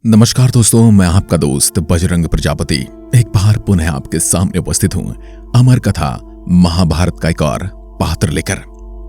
नमस्कार दोस्तों, मैं आपका दोस्त बजरंग प्रजापति एक बार पुनः आपके सामने उपस्थित हूं अमर कथा महाभारत का एक और पात्र लेकर।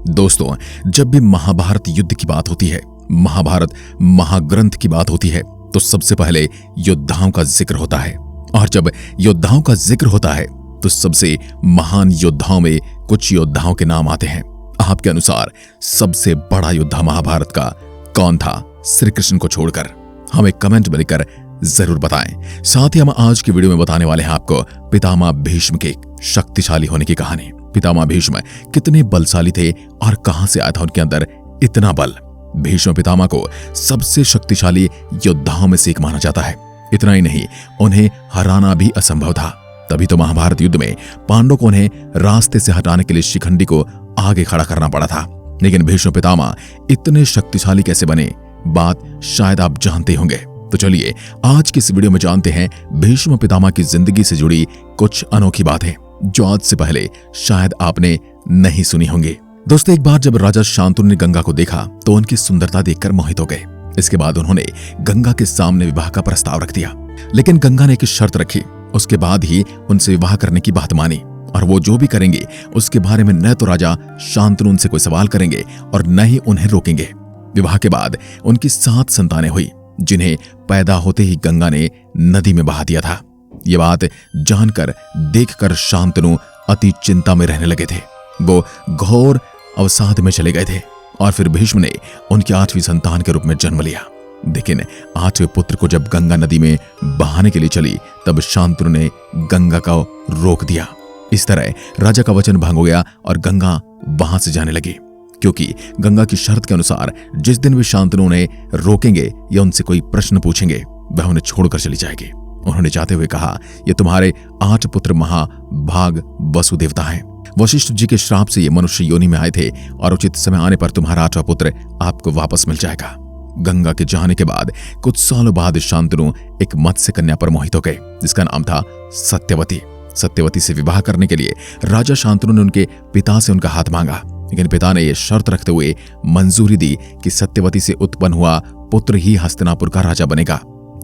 दोस्तों, जब भी महाभारत युद्ध की बात होती है, महाभारत महाग्रंथ की बात होती है, तो सबसे पहले योद्धाओं का जिक्र होता है। और जब योद्धाओं का जिक्र होता है तो सबसे महान योद्धाओं में कुछ योद्धाओं के नाम आते हैं। आपके अनुसार सबसे बड़ा योद्धा महाभारत का कौन था, श्री कृष्ण को छोड़कर? हमें कमेंट में लिखकर जरूर बताएं। साथ ही हम आज की वीडियो में बताने वाले हैं आपको पितामह भीष्म के शक्तिशाली होने की कहानी। पितामह भीष्म कितने बलशाली थे और कहां से आया था उनके अंदर इतना बल। भीष्म पितामह को सबसे शक्तिशाली योद्धाओं में से एक माना जाता है। इतना ही नहीं, उन्हें हराना भी असंभव था। तभी तो महाभारत युद्ध में पांडवों को उन्हें रास्ते से हटाने के लिए शिखंडी को आगे खड़ा करना पड़ा था। लेकिन भीष्म पितामह इतने शक्तिशाली कैसे बने, बात शायद आप जानते होंगे। तो चलिए आज की इस वीडियो में जानते हैं भीष्म पितामह की जिंदगी से जुड़ी कुछ अनोखी बातें जो आज से पहले शायद आपने नहीं सुनी होंगी। दोस्तों, एक बार जब राजा शांतनु ने गंगा को देखा तो उनकी सुंदरता देखकर मोहित हो गए। इसके बाद उन्होंने गंगा के सामने विवाह का प्रस्ताव रख दिया। लेकिन गंगा ने एक शर्त रखी, उसके बाद ही उनसे विवाह करने की बात मानी। और वो जो भी करेंगे उसके बारे में न तो राजा शांतनु उनसे कोई सवाल करेंगे और न ही उन्हें रोकेंगे। विवाह के बाद उनकी 7 संतानें हुई, जिन्हें पैदा होते ही गंगा ने नदी में बहा दिया था। ये बात जानकर देखकर शांतनु अति चिंता में रहने लगे थे। वो घोर अवसाद में चले गए थे। और फिर भीष्म ने उनकी 8वीं संतान के रूप में जन्म लिया। लेकिन 8वें पुत्र को जब गंगा नदी में बहाने के लिए चली, तब शांतनु ने गंगा को रोक दिया। इस तरह राजा का वचन भंग हो गया और गंगा वहां से जाने लगी, क्योंकि गंगा की शर्त के अनुसार जिस दिन भी शांतनु उन्हें रोकेंगे या उनसे कोई प्रश्न पूछेंगे, वह उन्हें छोड़कर चली जाएगी। उन्होंने जाते हुए कहा, ये तुम्हारे 8 पुत्र महाभाग वसु देवता हैं। वशिष्ठ जी के श्राप से ये मनुष्य योनि में आए थे और उचित समय आने पर तुम्हारा 8वां पुत्र आपको वापस मिल जाएगा। गंगा के जाने के बाद कुछ सालों बाद शांतनु एक मत्स्य कन्या पर मोहित हो गए, जिसका नाम था सत्यवती। सत्यवती से विवाह करने के लिए राजा शांतनु ने उनके पिता से उनका हाथ मांगा। लेकिन पिता ने यह शर्त रखते हुए मंजूरी दी कि सत्यवती से उत्पन्न हुआ पुत्र ही हस्तिनापुर का राजा बनेगा।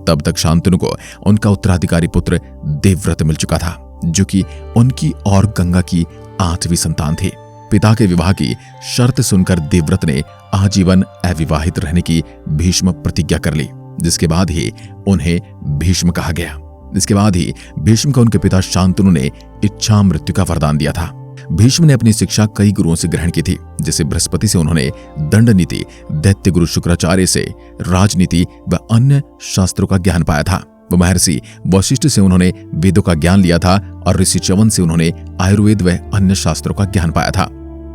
तब तक शांतनु को उनका उत्तराधिकारी पुत्र देवव्रत मिल चुका था, जो कि उनकी और गंगा की 8वीं संतान थी। पिता के विवाह की शर्त सुनकर देवव्रत ने आजीवन अविवाहित रहने की भीष्म प्रतिज्ञा कर ली, जिसके बाद ही उन्हें भीष्म कहा गया। इसके बाद ही भीष्म को उनके पिता शांतनु ने इच्छा मृत्यु का वरदान दिया था। भीष्म ने अपनी शिक्षा कई गुरुओं से ग्रहण की थी, जैसे बृहस्पति से उन्होंने दंड नीति, दैत्य गुरु शुक्राचार्य से राजनीति व अन्य शास्त्रों का ज्ञान पाया था। वह महर्षि वशिष्ठ से उन्होंने वेदों का ज्ञान लिया था और ऋषि च्यवन से उन्होंने आयुर्वेद व अन्य शास्त्रों का ज्ञान पाया था।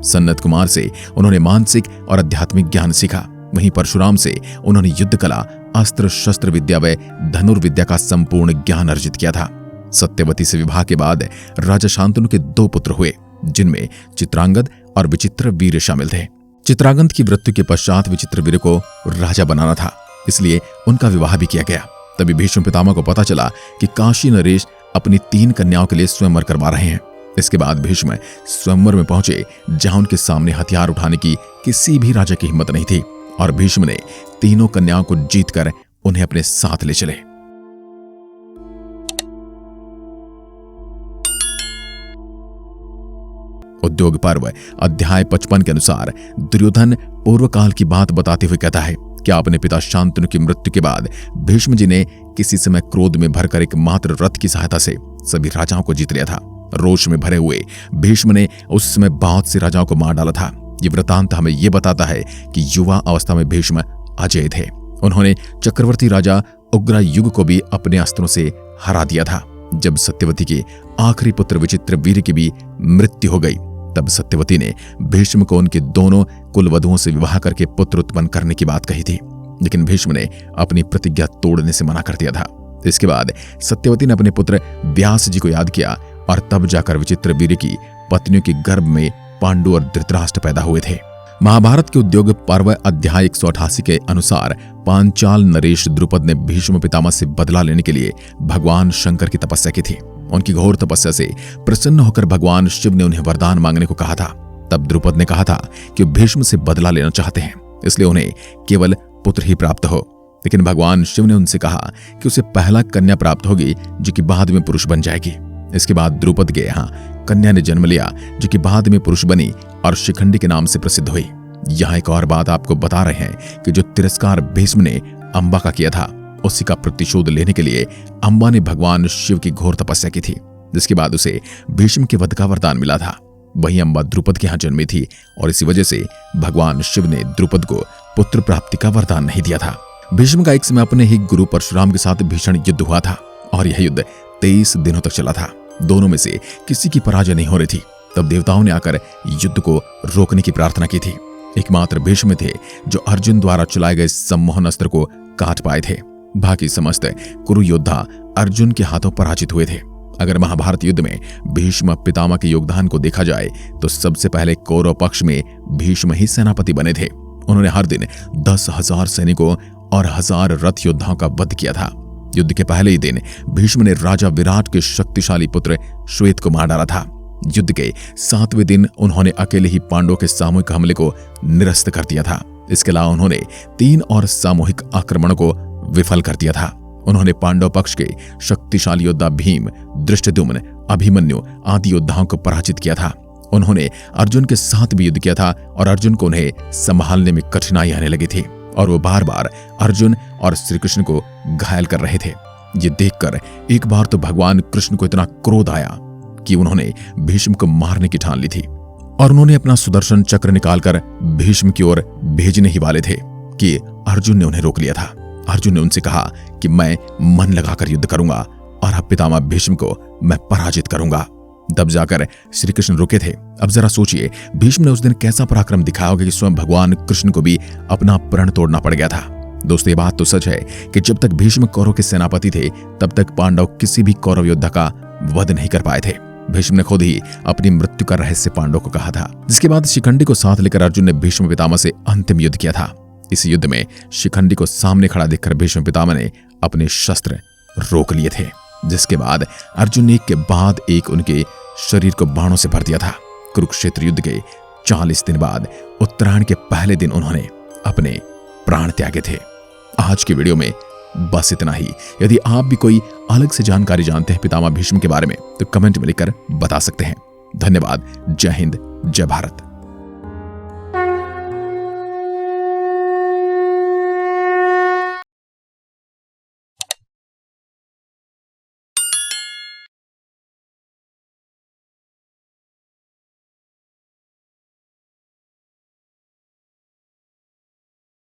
सनत कुमार से उन्होंने मानसिक और आध्यात्मिक ज्ञान सीखा। वहीं परशुराम से उन्होंने युद्ध कला, अस्त्र शस्त्र विद्या व धनुर्विद्या का संपूर्ण ज्ञान अर्जित किया था। सत्यवती से विवाह के बाद राजा शांतनु के 2 पुत्र हुए, जिनमें चित्रांगद और विचित्रवीर्य शामिल थे। चित्रांगद की मृत्यु के पश्चात विचित्रवीर्य को राजा बनाना था, इसलिए उनका विवाह भी किया गया। तभी भीष्म पितामह को पता चला कि काशी नरेश अपनी 3 कन्याओं के लिए स्वयंवर करवा रहे हैं। इसके बाद भीष्म स्वयंवर में पहुंचे, जहां उनके सामने हथियार उठाने की किसी भी राजा की हिम्मत नहीं थी। और भीष्म ने तीनों कन्याओं को जीतकर उन्हें अपने साथ ले चले। उद्योग पर्व अध्याय 55 के अनुसार दुर्योधन पूर्व काल की बात बताते हुए कहता है कि अपने पिता शांतनु की मृत्यु के बाद भीष्म जी ने किसी समय क्रोध में भरकर एक मात्र रथ की सहायता से सभी राजाओं को जीत लिया था। रोष में भरे हुए भीष्म ने उस समय बहुत से राजाओं को मार डाला था। ये वृतांत हमें यह बताता है कि युवा अवस्था में भीष्म अजय थे। उन्होंने चक्रवर्ती राजा उग्रयुग को भी अपने अस्त्रों से हरा दिया था। जब सत्यवती के आखिरी पुत्र विचित्रवीर्य की भी मृत्यु हो गई, तब सत्यवती ने भीष्म को उनके दोनों कुलवधुओं से विवाह करके पुत्र उत्पन्न करने की बात कही थी। लेकिन भीष्म ने अपनी प्रतिज्ञा तोड़ने से मना कर दिया था। इसके बाद सत्यवती ने अपने पुत्र व्यास जी को याद किया और तब जाकर विचित्रवीर्य की पत्नियों के गर्भ में पांडु और धृतराष्ट्र पैदा हुए थे। महाभारत के उद्योग पर्व अध्याय 188 के अनुसार पांचाल नरेश द्रुपद ने भीष्म पितामह से बदला लेने के लिए भगवान शंकर की तपस्या की थी। उनकी घोर तपस्या से प्रसन्न होकर भगवान शिव ने उन्हें वरदान मांगने को कहा था। तब द्रुपद ने कहा था कि भीष्म से बदला लेना चाहते हैं, इसलिए उन्हें केवल पुत्र ही प्राप्त हो। लेकिन भगवान शिव ने उनसे कहा कि उसे पहला कन्या प्राप्त होगी जो कि बाद में पुरुष बन जाएगी। इसके बाद द्रुपद के यहाँ कन्या ने जन्म लिया जो कि बाद में पुरुष बनी और शिखंडी के नाम से प्रसिद्ध हुई। यहाँ एक और बात आपको बता रहे हैं कि जो तिरस्कार भीष्म ने अम्बा का किया था, उसी का प्रतिशोध लेने के लिए अम्बा ने भगवान शिव की घोर तपस्या की थी, जिसके बाद उसे भीष्म के वध का वरदान मिला था। वहीं अम्बा द्रुपद के यहाँ जन्मी थी और इसी वजह से भगवान शिव ने द्रुपद को पुत्र प्राप्ति का वरदान नहीं दिया था। भीष्म का एक समय अपने ही गुरु परशुराम के साथ भीषण युद्ध हुआ था और यह युद्ध 23 दिनों तक चला था। दोनों में से किसी की पराजय नहीं हो रही थी। तब देवताओं ने आकर युद्ध को रोकने की प्रार्थना की थी। एकमात्र भीष्म थे जो अर्जुन द्वारा चलाए गए सम्मोहन अस्त्र को काट पाए थे। बाकी समस्त कुरु योद्धा अर्जुन के हाथों पराजित हुए थे। अगर महाभारत युद्ध में भीष्म पितामह के योगदान को देखा जाए तो सबसे पहले कौरव पक्ष में भीष्म ही सेनापति बने थे। उन्होंने हर दिन 10,000 सैनिकों और 1000 रथ योद्धाओं का वध किया था। युद्ध के पहले ही दिन भीष्म ने राजा विराट के शक्तिशाली पुत्र श्वेत को मार डाला था। युद्ध के 7वें दिन उन्होंने अकेले ही पांडवों के सामूहिक हमले को निरस्त कर दिया था। इसके अलावा उन्होंने 3 और सामूहिक आक्रमणों को विफल कर दिया था। उन्होंने पांडव पक्ष के शक्तिशाली योद्धा भीम, धृष्टद्युम्न, अभिमन्यु आदि योद्धाओं को पराजित किया था। उन्होंने अर्जुन के साथ भी युद्ध किया था और अर्जुन को उन्हें संभालने में कठिनाई आने लगी थी और वो बार बार अर्जुन और श्री कृष्ण को घायल कर रहे थे। ये देखकर एक बार तो भगवान कृष्ण को इतना क्रोध आया कि उन्होंने भीष्म को मारने की ठान ली थी और उन्होंने अपना सुदर्शन चक्र निकालकर भीष्म की ओर भेजने ही वाले थे कि अर्जुन ने उन्हें रोक लिया था। अर्जुन ने उनसे कहा कि मैं मन लगाकर युद्ध करूंगा और अब पितामह भीष्म को मैं पराजित करूंगा। तब जाकर श्री कृष्ण रुके थे। अब जरा सोचिए भीष्म ने उस दिन कैसा पराक्रम दिखाया होगा कि स्वयं भगवान कृष्ण को भी अपना प्रण तोड़ना पड़ गया था। दोस्तों, ये बात तो सच है कि जब तक भीष्म कौरव के सेनापति थे तब तक पांडव किसी भी कौरव योद्धा का वध नहीं कर पाए थे। भीष्म ने खुद ही अपनी मृत्यु का रहस्य पांडव को कहा था, जिसके बाद शिखंडी को साथ लेकर अर्जुन ने भीष्म पितामह से अंतिम युद्ध किया था। इस युद्ध में शिखंडी को सामने खड़ा देखकर भीष्म पितामह ने अपने शस्त्र रोक लिए थे, जिसके बाद अर्जुन ने एक के बाद एक उनके शरीर को बाणों से भर दिया था। कुरुक्षेत्र युद्ध के 40 दिन बाद उत्तरायण के पहले दिन उन्होंने अपने प्राण त्यागे थे। आज की वीडियो में बस इतना ही। यदि आप भी कोई अलग से जानकारी जानते हैं पितामह भीष्म के बारे में तो कमेंट में लिखकर बता सकते हैं। धन्यवाद। जय हिंद, जय भारत।